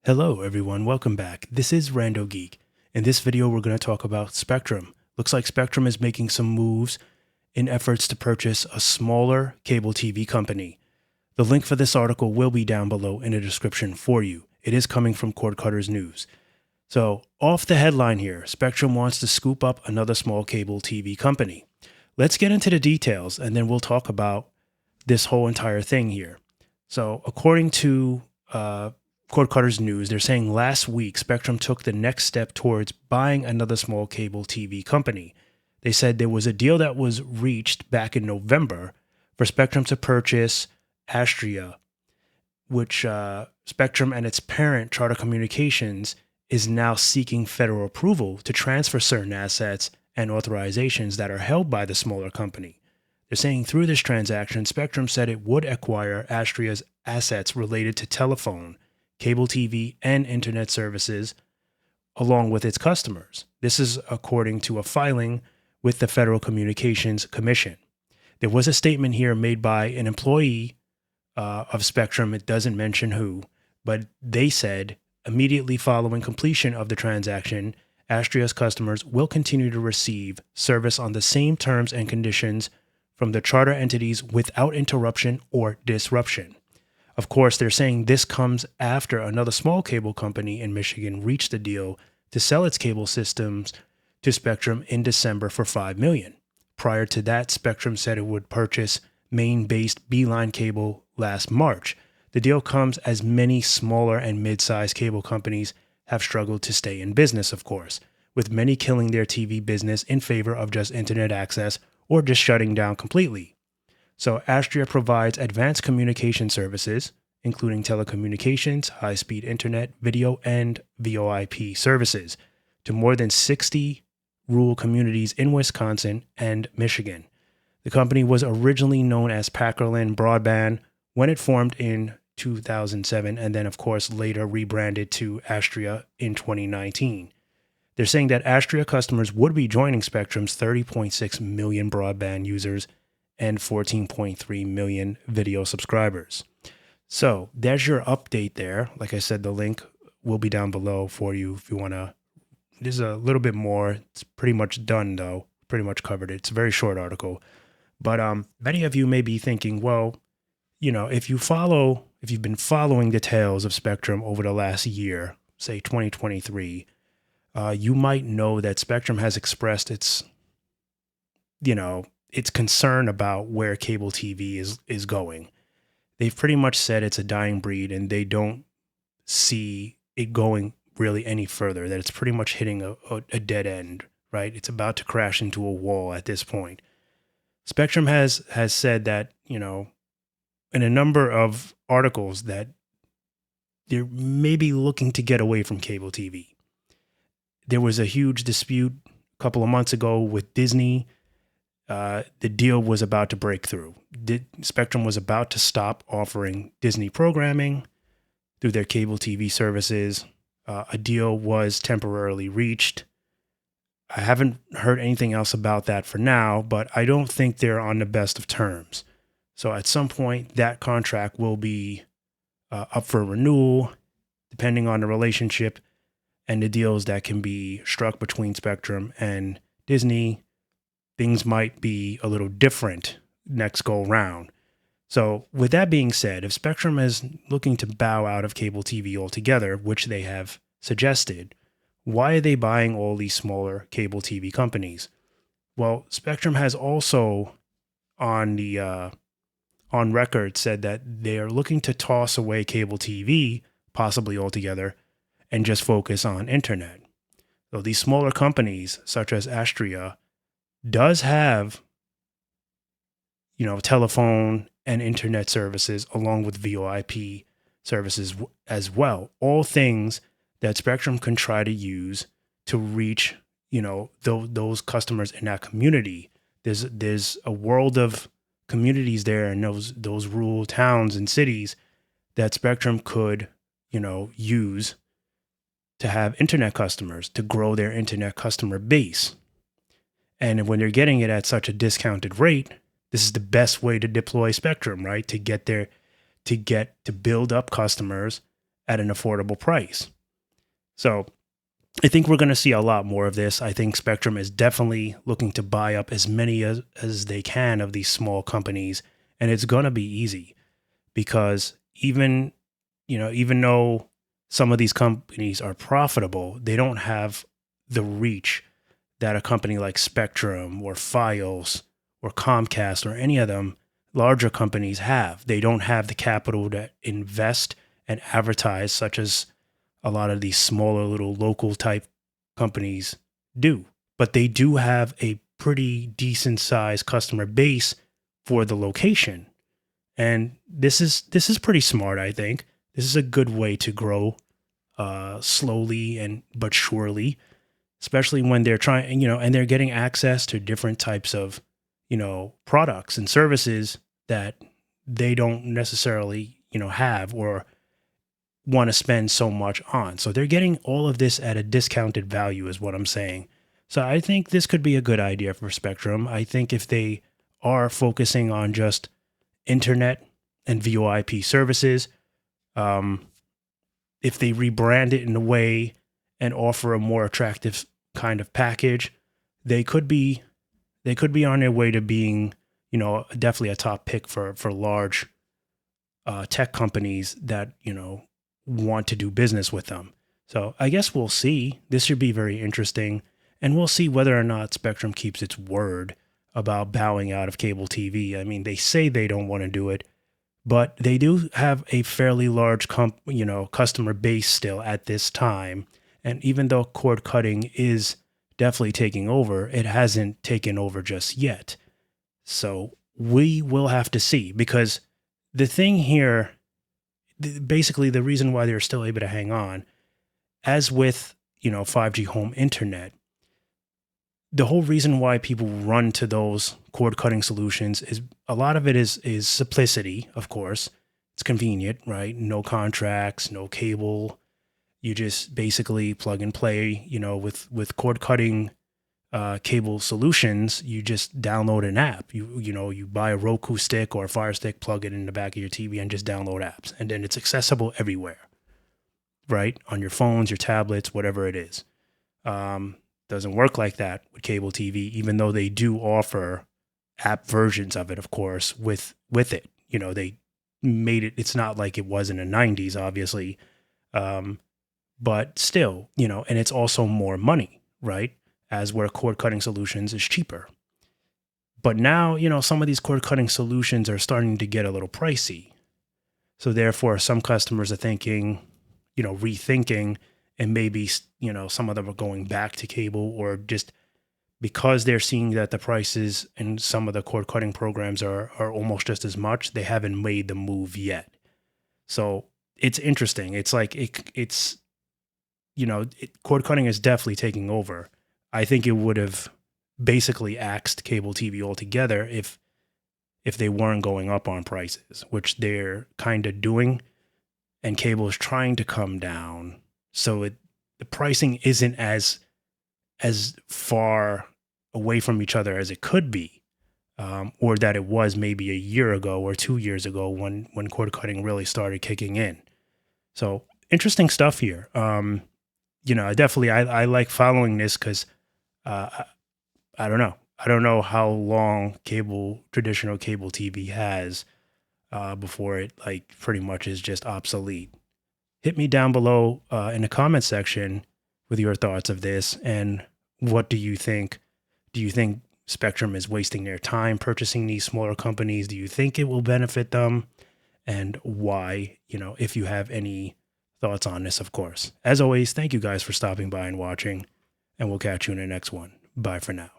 Hello everyone, welcome back. This is Rando Geek. In this video, we're going to talk about Spectrum. Looks like Spectrum is making some moves in efforts to purchase a smaller cable TV company. The link for this article will be down below in the description for you. It is coming from Cord Cutters News. So, off the headline here, Spectrum wants to scoop up another small cable TV company. Let's get into the details and then we'll talk about this whole entire thing here. So, according to Cord Cutters News, they're saying last week Spectrum took the next step towards buying another small cable TV company. They said there was a deal that was reached back in November for Spectrum to purchase Astria, which Spectrum and its parent, Charter Communications, is now seeking federal approval to transfer certain assets and authorizations that are held by the smaller company. They're saying through this transaction, Spectrum said it would acquire Astria's assets related to telephone, cable TV, and internet services, along with its customers. This is according to a filing with the Federal Communications Commission. There was a statement here made by an employee of Spectrum. It doesn't mention who, but they said immediately following completion of the transaction, Astria's customers will continue to receive service on the same terms and conditions from the charter entities without interruption or disruption. Of course, they're saying this comes after another small cable company in Michigan reached a deal to sell its cable systems to Spectrum in December for $5 million. Prior to that, Spectrum said it would purchase Maine-based Beeline Cable last March. The deal comes as many smaller and mid-sized cable companies have struggled to stay in business, of course, with many killing their TV business in favor of just internet access or just shutting down completely. So Astria provides advanced communication services, including telecommunications, high-speed internet, video, and VoIP services to more than 60 rural communities in Wisconsin and Michigan. The company was originally known as Packerland Broadband when it formed in 2007 and then, of course, later rebranded to Astria in 2019. They're saying that Astria customers would be joining Spectrum's 30.6 million broadband users and 14.3 million video subscribers. So there's your update there. Like I said, the link will be down below for you if you want to. There's a little bit more. It's pretty much done, though. Pretty much covered it. It's a very short article. But many of you may be thinking, well, you know, if you've been following the tales of Spectrum over the last year, say 2023, you might know that Spectrum has expressed its concern about where cable TV is going. They've pretty much said it's a dying breed and they don't see it going really any further, that it's pretty much hitting a dead end, right? It's about to crash into a wall at this point. Spectrum has said that, you know, in a number of articles that they're maybe looking to get away from cable TV. There was a huge dispute a couple of months ago with Disney. The deal was about to break through. Spectrum was about to stop offering Disney programming through their cable TV services. A deal was temporarily reached. I haven't heard anything else about that for now, but I don't think they're on the best of terms. So at some point, that contract will be up for renewal, depending on the relationship and the deals that can be struck between Spectrum and Disney. Things might be a little different next go round. So with that being said, if Spectrum is looking to bow out of cable TV altogether, which they have suggested, why are they buying all these smaller cable TV companies? Well, Spectrum has also on record said that they are looking to toss away cable TV, possibly altogether, and just focus on internet. So these smaller companies, such as Astria, does have, telephone and internet services along with VoIP services as well. All things that Spectrum can try to use to reach, those customers in that community. There's a world of communities there and those rural towns and cities that Spectrum could, use to have internet customers, to grow their internet customer base. And when they're getting it at such a discounted rate, this is the best way to deploy Spectrum, right? To build up customers at an affordable price. So I think we're going to see a lot more of this. I think Spectrum is definitely looking to buy up as many as they can of these small companies. And it's going to be easy because even though some of these companies are profitable, they don't have the reach that a company like Spectrum or Fios or Comcast or any of them larger companies have. They don't have the capital to invest and advertise, such as a lot of these smaller little local type companies do. But they do have a pretty decent sized customer base for the location. And this is pretty smart, I think. This is a good way to grow slowly and but surely, especially when they're trying, and they're getting access to different types of, products and services that they don't necessarily, have or want to spend so much on. So they're getting all of this at a discounted value is what I'm saying. So I think this could be a good idea for Spectrum. I think if they are focusing on just internet and VoIP services, if they rebrand it in a way and offer a more attractive kind of package, they could be on their way to being, definitely a top pick for large tech companies that, want to do business with them. So I guess we'll see. This should be very interesting. And we'll see whether or not Spectrum keeps its word about bowing out of cable TV. I mean, they say they don't want to do it, but they do have a fairly large customer base still at this time. And even though cord cutting is definitely taking over, it hasn't taken over just yet. So we will have to see, because the thing here, basically the reason why they're still able to hang on, as with 5G home internet, the whole reason why people run to those cord cutting solutions is a lot of it is simplicity. Of course, it's convenient, right? No contracts, no cable. You just basically plug and play. With cord cutting cable solutions, you just download an app. You buy a Roku stick or a Fire Stick, plug it in the back of your TV, and just download apps, and then it's accessible everywhere, right? On your phones, your tablets, whatever it is. Doesn't work like that with cable TV, even though they do offer app versions of it, of course, with it. They made it, it's not like it was in the 90s, obviously. But still, and it's also more money, right? As where cord cutting solutions is cheaper. But now, some of these cord cutting solutions are starting to get a little pricey. So therefore, some customers are thinking, rethinking, and maybe, some of them are going back to cable, or just because they're seeing that the prices in some of the cord cutting programs are almost just as much, they haven't made the move yet. So it's interesting. It's like, cord cutting is definitely taking over. I think it would have basically axed cable TV altogether if they weren't going up on prices, which they're kind of doing, and cable is trying to come down. So the pricing isn't as far away from each other as it could be, or that it was maybe a year ago or 2 years ago when cord cutting really started kicking in. So interesting stuff here. Definitely I like following this because I don't know. I don't know how long traditional cable TV has before it pretty much is just obsolete. Hit me down below in the comment section with your thoughts of this, and what do you think? Do you think Spectrum is wasting their time purchasing these smaller companies? Do you think it will benefit them, and why? If you have any thoughts on this, of course. As always, thank you guys for stopping by and watching, and we'll catch you in the next one. Bye for now.